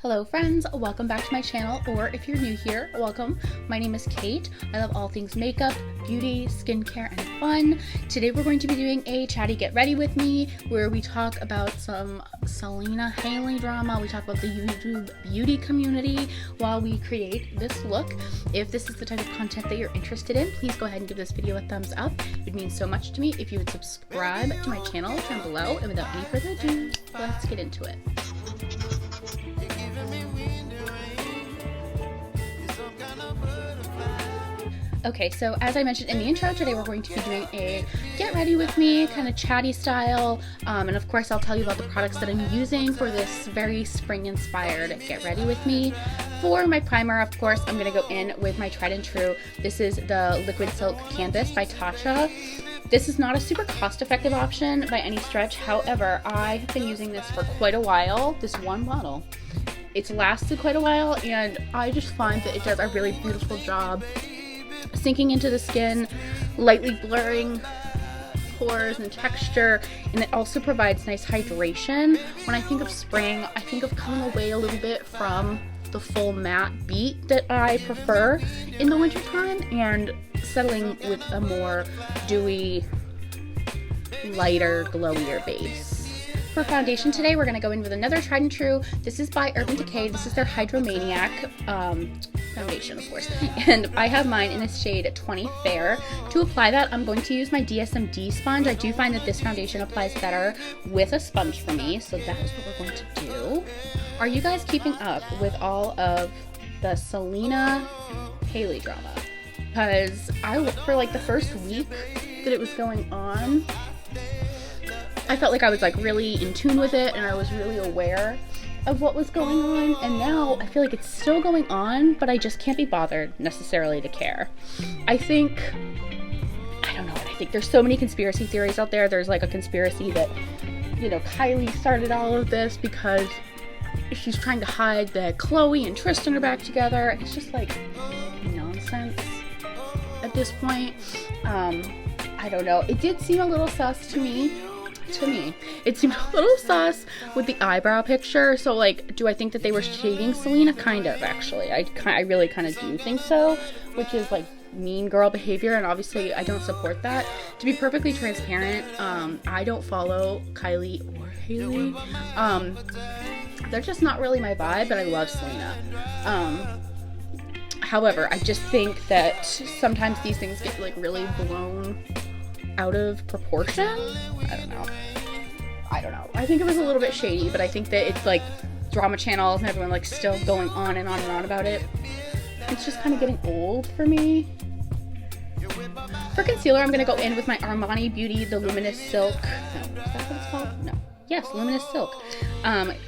Hello friends, welcome back to my channel, or if you're new here, welcome. My name is Kate. I love all things makeup, beauty, skincare, and fun. Today we're going to be doing a chatty get ready with me where we talk about some Selena Haley drama. We talk about the YouTube beauty community while we create this look. If this is the type of content that you're interested in, please go ahead and give this video a thumbs up. It means so much to me if you would subscribe to my channel down below. And without any further ado, let's get into it. Okay, so as I mentioned in the intro, today we're going to be doing a get ready with me kind of chatty style, and of course I'll tell you about the products that I'm using for this very spring inspired get ready with me. For my primer, of course, I'm going to go in with my tried and true. This is the Liquid Silk Canvas by Tatcha. This is not a super cost-effective option by any stretch. However, I have been using this for quite a while, this one bottle. It's lasted quite a while, and I just find that it does a really beautiful job sinking into the skin, lightly blurring pores and texture, and it also provides nice hydration. When I think of spring, I think of coming away a little bit from the full matte beat that I prefer in the wintertime and settling with a more dewy, lighter, glowier base. For foundation today, we're going to go in with another tried and true. This is by Urban Decay. This is their Hydromaniac foundation, of course. And I have mine in the shade 20 Fair. To apply that, I'm going to use my DSMD sponge. I do find that this foundation applies better with a sponge for me, so that is what we're going to do. Are you guys keeping up with all of the Selena Haley drama? Because for like the first week that it was going on, I felt like I was like really in tune with it and I was really aware of what was going on, and now I feel like it's still going on, but I just can't be bothered necessarily to care. I think there's so many conspiracy theories out there. There's like a conspiracy that, you know, Kylie started all of this because she's trying to hide that Khloe and Tristan are back together. It's just like nonsense at this point. I don't know. It did seem a little sus to me. It seemed a little sus with the eyebrow picture. So like, do I think that they were shading Selena? Kind of, actually. I really kind of do think so, which is like mean girl behavior, and obviously I don't support that. To be perfectly transparent, I don't follow Kylie or Haley. They're just not really my vibe, but I love Selena. However, I just think that sometimes these things get like really blown out of proportion. I don't know. I think it was a little bit shady, but I think that it's like drama channels and everyone like still going on and on and on about it. It's just kind of getting old for me. For concealer, I'm going to go in with my Armani Beauty, the Luminous Silk. No, is that what it's called? No. Yes, Luminous Silk.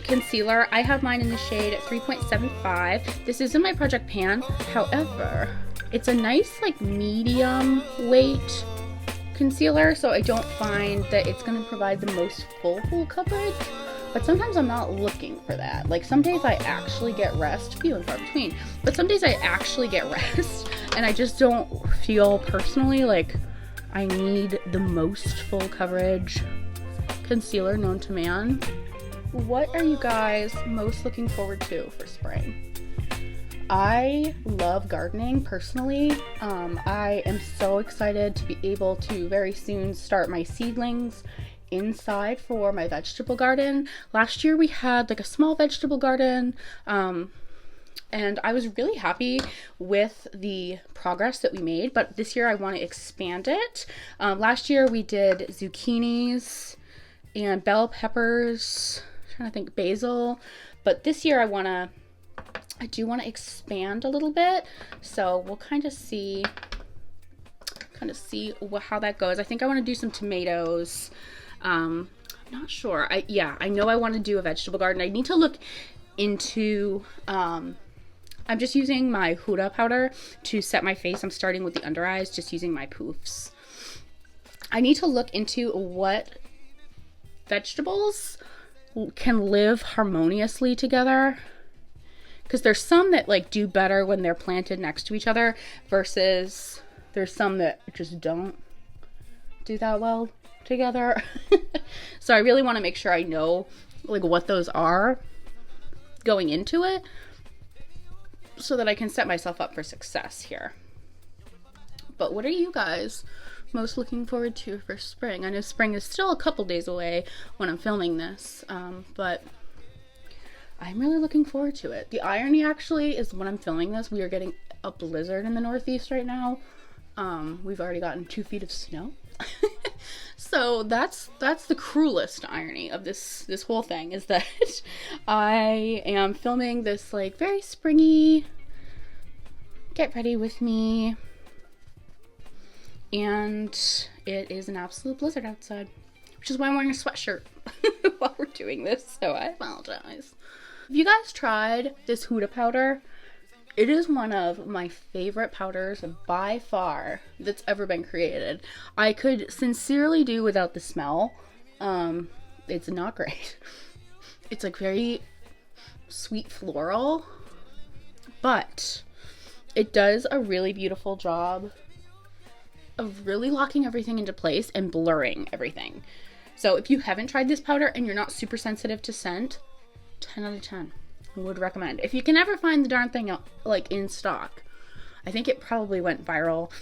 Concealer. I have mine in the shade 3.75. This is in my Project Pan. However, it's a nice like medium weight concealer, so I don't find that it's going to provide the most full coverage, but sometimes I'm not looking for that. Like some days I actually get rest, few and far between, but some days I actually get rest and I just don't feel personally like I need the most full coverage concealer known to man. What are you guys most looking forward to for spring? I love gardening personally. I am so excited to be able to very soon start my seedlings inside for my vegetable garden. Last year we had like a small vegetable garden, and I was really happy with the progress that we made, but this year I want to expand it. Last year we did zucchinis and bell peppers, I'm trying to think, basil, but this year I do want to expand a little bit, so we'll kind of see how that goes. I think I want to do some tomatoes. I'm not sure. I know I want to do a vegetable garden. I need to look into, I'm just using my Huda powder to set my face. I'm starting with the under eyes, just using my poofs. I need to look into what vegetables can live harmoniously together, because there's some that like do better when they're planted next to each other versus there's some that just don't do that well together. So I really want to make sure I know like what those are going into it so that I can set myself up for success here. But what are you guys most looking forward to for spring? I know spring is still a couple days away when I'm filming this, but I'm really looking forward to it. The irony actually is when I'm filming this, we are getting a blizzard in the Northeast right now. We've already gotten 2 feet of snow. So that's the cruelest irony of this whole thing, is that I am filming this like very springy, get ready with me, and it is an absolute blizzard outside, which is why I'm wearing a sweatshirt while we're doing this, so I apologize. Have you guys tried this Huda powder? It is one of my favorite powders by far that's ever been created. I could sincerely do without the smell. It's not great. It's like very sweet floral, but it does a really beautiful job of really locking everything into place and blurring everything. So if you haven't tried this powder and you're not super sensitive to scent, 10 out of 10. I would recommend. If you can ever find the darn thing like in stock. I think it probably went viral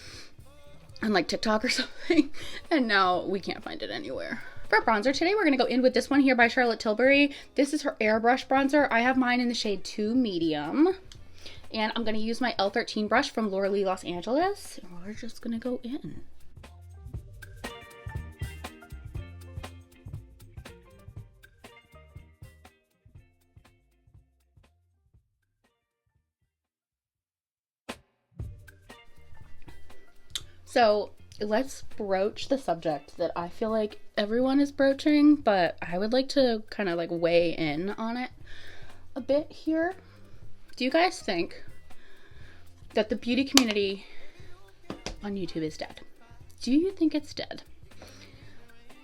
on like TikTok or something, and now we can't find it anywhere. For bronzer today, we're going to go in with this one here by Charlotte Tilbury. This is her airbrush bronzer. I have mine in the shade 2 medium. And I'm going to use my L13 brush from Laura Lee Los Angeles. And we're just going to go in. So let's broach the subject that I feel like everyone is broaching, but I would like to kind of like weigh in on it a bit here. Do you guys think that the beauty community on YouTube is dead? Do you think it's dead?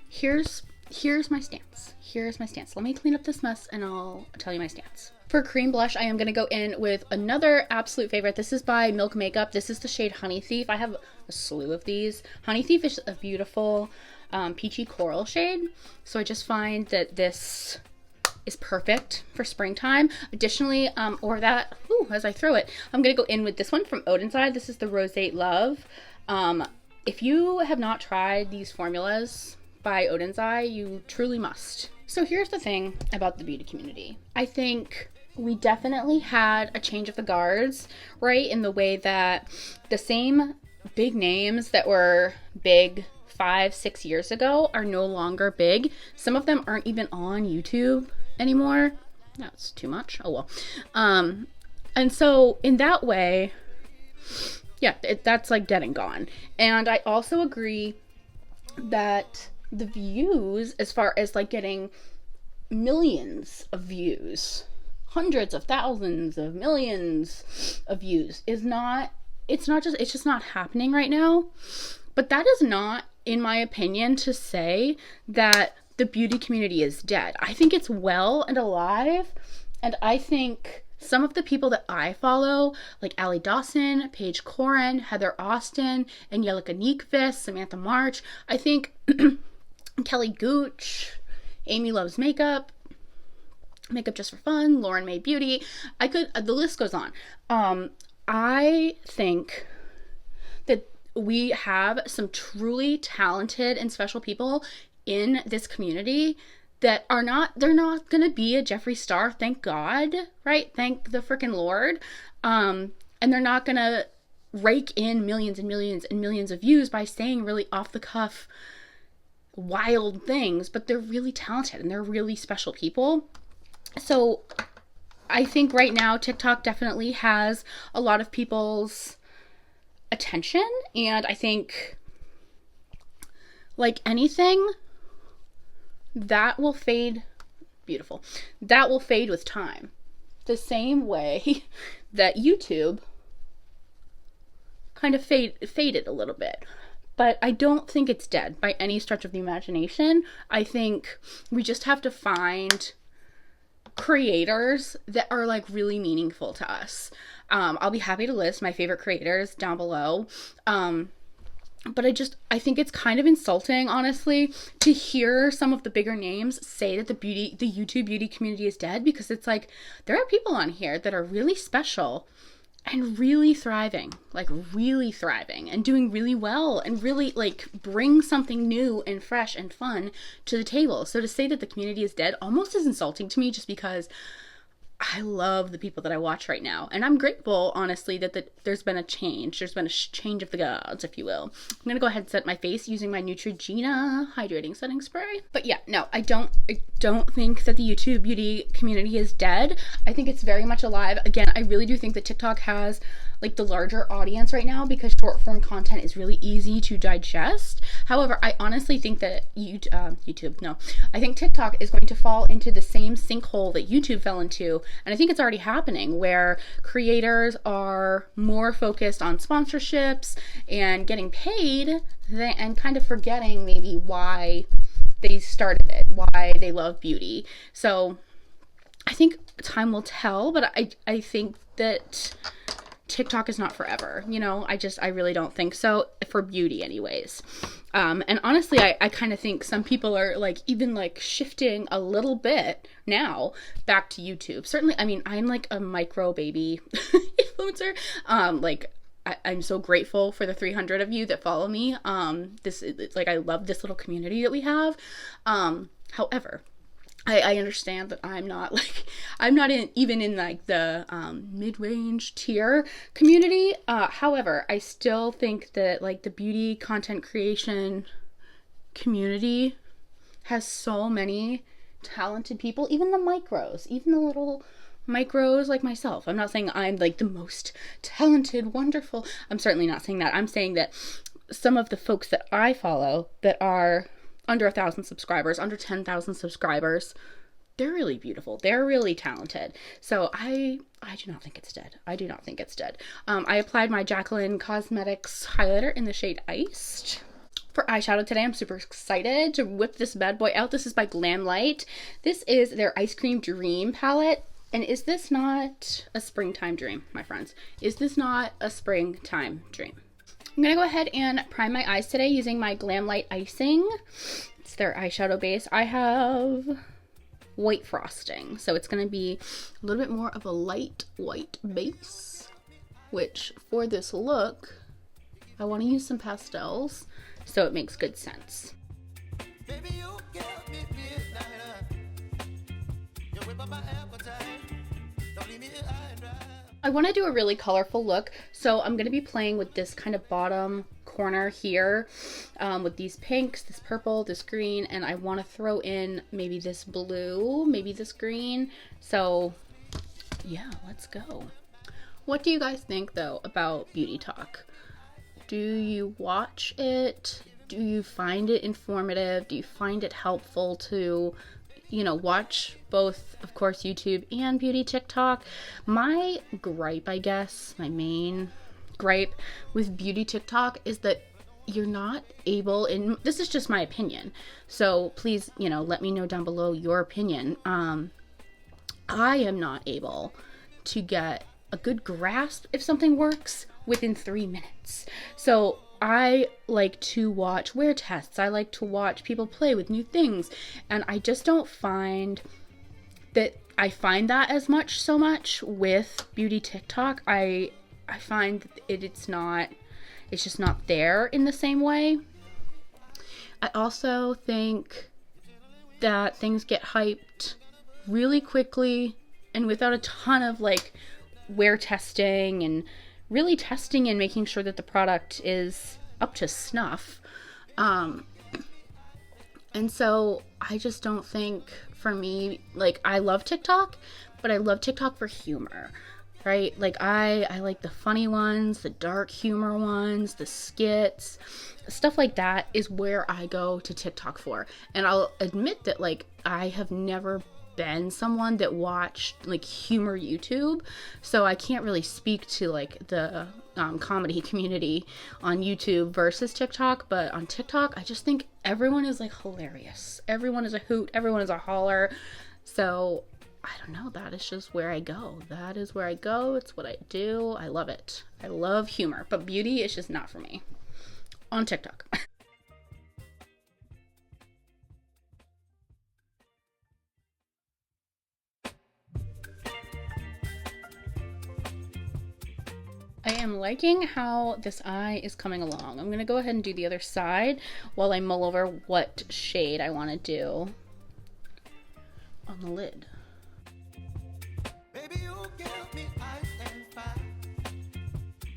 Here's my stance. Here's my stance. Let me clean up this mess and I'll tell you my stance. For cream blush, I am going to go in with another absolute favorite. This is by Milk Makeup. This is the shade Honey Thief. I have a slew of these. Honey Thief is a beautiful peachy coral shade. So I just find that this is perfect for springtime. Additionally, as I throw it, I'm going to go in with this one from Odenside. This is the Roseate Love. If you have not tried these formulas by Odenside, you truly must. So here's the thing about the beauty community. I think we definitely had a change of the guards, right? In the way that the same big names that were big 5-6 years ago are no longer big. Some of them aren't even on YouTube anymore. That's too much. Oh well. And so in that way, yeah, that's like dead and gone. And I also agree that the views, as far as like getting millions of views, hundreds of thousands of millions of views, it's just not happening right now. But that is not, in my opinion, to say that the beauty community is dead. I think it's well and alive, and I think some of the people that I follow, like Allie Dawson, Paige Corin, Heather Austin, Angelica Neekvis, Samantha March, I think Kelly Gooch, Amy Loves Makeup, Makeup Just for Fun, Lauren May Beauty, the list goes on. I think that we have some truly talented and special people in this community that they're not gonna be a Jeffree Star, thank God, right? Thank the freaking Lord. And they're not gonna rake in millions and millions and millions of views by saying really off the cuff wild things, but they're really talented and they're really special people. So I think right now TikTok definitely has a lot of people's attention, and I think, like anything, that will fade. Beautiful. That will fade with time. The same way that YouTube kind of faded a little bit. But I don't think it's dead by any stretch of the imagination. I think we just have to find creators that are like really meaningful to us. I'll be happy to list my favorite creators down below. But I think it's kind of insulting, honestly, to hear some of the bigger names say that the YouTube beauty community is dead, because it's like, there are people on here that are really special and really thriving, like really thriving and doing really well and really like bring something new and fresh and fun to the table. So to say that the community is dead almost is insulting to me, just because I love the people that I watch right now. And I'm grateful, honestly, that there's been a change. There's been a change of the gods, if you will. I'm going to go ahead and set my face using my Neutrogena hydrating setting spray. But yeah, no, I don't think that the YouTube beauty community is dead. I think it's very much alive. Again, I really do think that TikTok has like the larger audience right now, because short form content is really easy to digest. However, I honestly think that I think TikTok is going to fall into the same sinkhole that YouTube fell into. And I think it's already happening, where creators are more focused on sponsorships and getting paid and kind of forgetting maybe why they started it, why they love beauty. So I think time will tell, but I think that TikTok is not forever, you know. I really don't think so, for beauty anyways. And honestly, I kind of think some people are like even like shifting a little bit now back to YouTube. Certainly, I mean, I'm like a micro baby influencer. I'm so grateful for the 300 of you that follow me. It's like, I love this little community that we have. However, I understand that I'm not even in like the mid-range tier community. However, I still think that like the beauty content creation community has so many talented people, even the little micros like myself. I'm not saying I'm like the most talented, wonderful. I'm certainly not saying that. I'm saying that some of the folks that I follow that are under 1,000 subscribers, under 10,000 subscribers, they're really beautiful. They're really talented. So I do not think it's dead. I do not think it's dead. I applied my Jacqueline Cosmetics highlighter in the shade Iced. For eyeshadow today, I'm super excited to whip this bad boy out. This is by Glamlight. This is their Ice Cream Dream palette. And is this not a springtime dream, my friends? Is this not a springtime dream? I'm going to go ahead and prime my eyes today using my Glamlight Icing. It's their eyeshadow base. I have white frosting, so it's going to be a little bit more of a light white base, which for this look, I want to use some pastels, so it makes good sense. Baby, you give me midnight, you whip up my appetite, don't leave me high and dry. I want to do a really colorful look, so I'm going to be playing with this kind of bottom corner here with these pinks, this purple, this green, and I want to throw in maybe this blue, maybe this green. So yeah, let's go. What do you guys think though about Beauty Talk? Do you watch it? Do you find it informative? Do you find it helpful to, you know, watch both, of course, YouTube and beauty TikTok? My gripe, I guess, my main gripe with beauty TikTok is that you're not able, and this is just my opinion, so please, you know, let me know down below your opinion. I am not able to get a good grasp if something works within 3 minutes. So I like to watch wear tests. I like to watch people play with new things. And I just don't find that I find that as much so much with beauty TikTok. I find that it's just not there in the same way. I also think that things get hyped really quickly and without a ton of like wear testing and really testing and making sure that the product is up to snuff. And so I just don't think, for me, like, I love TikTok, but I love TikTok for humor, right? Like I like the funny ones, the dark humor ones, the skits, stuff like that is where I go to TikTok for. And I'll admit that like I have never been someone that watched like humor YouTube, so I can't really speak to like the comedy community on YouTube versus TikTok. But on TikTok, I just think everyone is like hilarious. Everyone is a hoot. Everyone is a holler. So I don't know. That is just where I go. That is where I go. It's what I do. I love it. I love humor, but beauty is just not for me. on TikTok. I am liking how this eye is coming along. I'm gonna go ahead and do the other side while I mull over what shade I want to do on the lid. Baby, you give me ice and fire.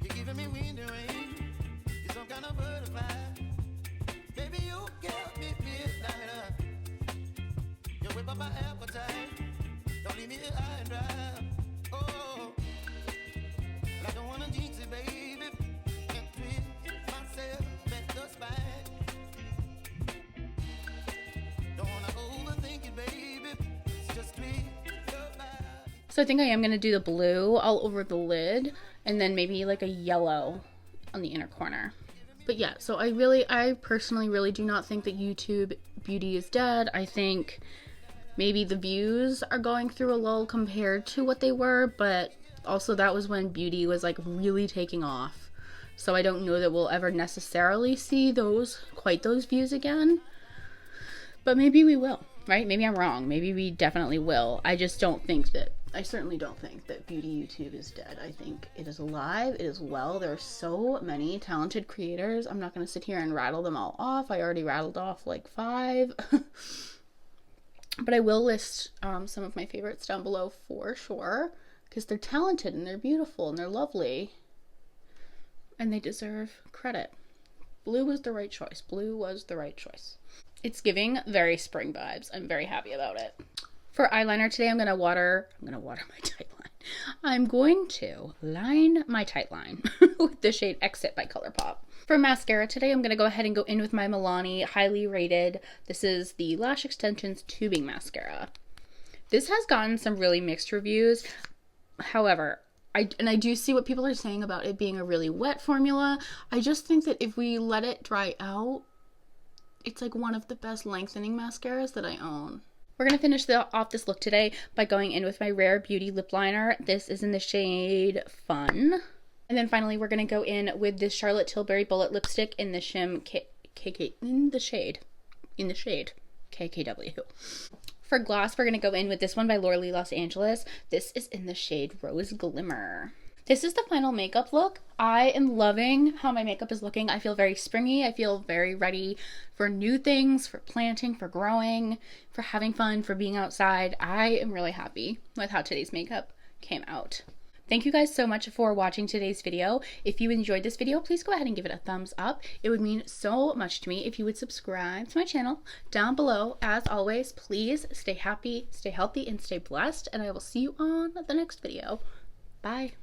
You're giving me wind and rain. You're some kind of butterfly. Baby, you give me midnight. You whip up my appetite. Don't leave me high and dry. Oh, I don't wanna jinx it, baby. Can't twist myself at the spine. Don't wanna overthink it, baby. It's just me. So I think I am going to do the blue all over the lid and then maybe like a yellow on the inner corner. But yeah, so I personally really do not think that YouTube beauty is dead. I think maybe the views are going through a lull compared to what they were, but also that was when beauty was like really taking off. So I don't know that we'll ever necessarily see quite those views again. But maybe we will, right? Maybe I'm wrong. Maybe we definitely will. I certainly don't think that beauty YouTube is dead. I think it is alive. It is well. There are so many talented creators. I'm not going to sit here and rattle them all off. I already rattled off like 5. But I will list some of my favorites down below for sure, because they're talented and they're beautiful and they're lovely. And they deserve credit. Blue was the right choice. Blue was the right choice. It's giving very spring vibes. I'm very happy about it. For eyeliner today, I'm gonna water my tight line. I'm going to line my tight line with the shade Exit by ColourPop. For mascara today, I'm gonna go ahead and go in with my Milani highly rated. This is the Lash Extensions Tubing Mascara. This has gotten some really mixed reviews. However, I do see what people are saying about it being a really wet formula. I just think that if we let it dry out, it's like one of the best lengthening mascaras that I own. We're going to finish off this look today by going in with my Rare Beauty lip liner. This is in the shade Fun. And then finally, we're going to go in with this Charlotte Tilbury Bullet lipstick in the shade KKW. For gloss, we're going to go in with this one by Laura Lee Los Angeles. This is in the shade Rose Glimmer. This is the final makeup look. I am loving how my makeup is looking. I feel very springy. I feel very ready for new things, for planting, for growing, for having fun, for being outside. I am really happy with how today's makeup came out. Thank you guys so much for watching today's video. If you enjoyed this video, please go ahead and give it a thumbs up. It would mean so much to me if you would subscribe to my channel down below. As always, please stay happy, stay healthy, and stay blessed, and I will see you on the next video. Bye.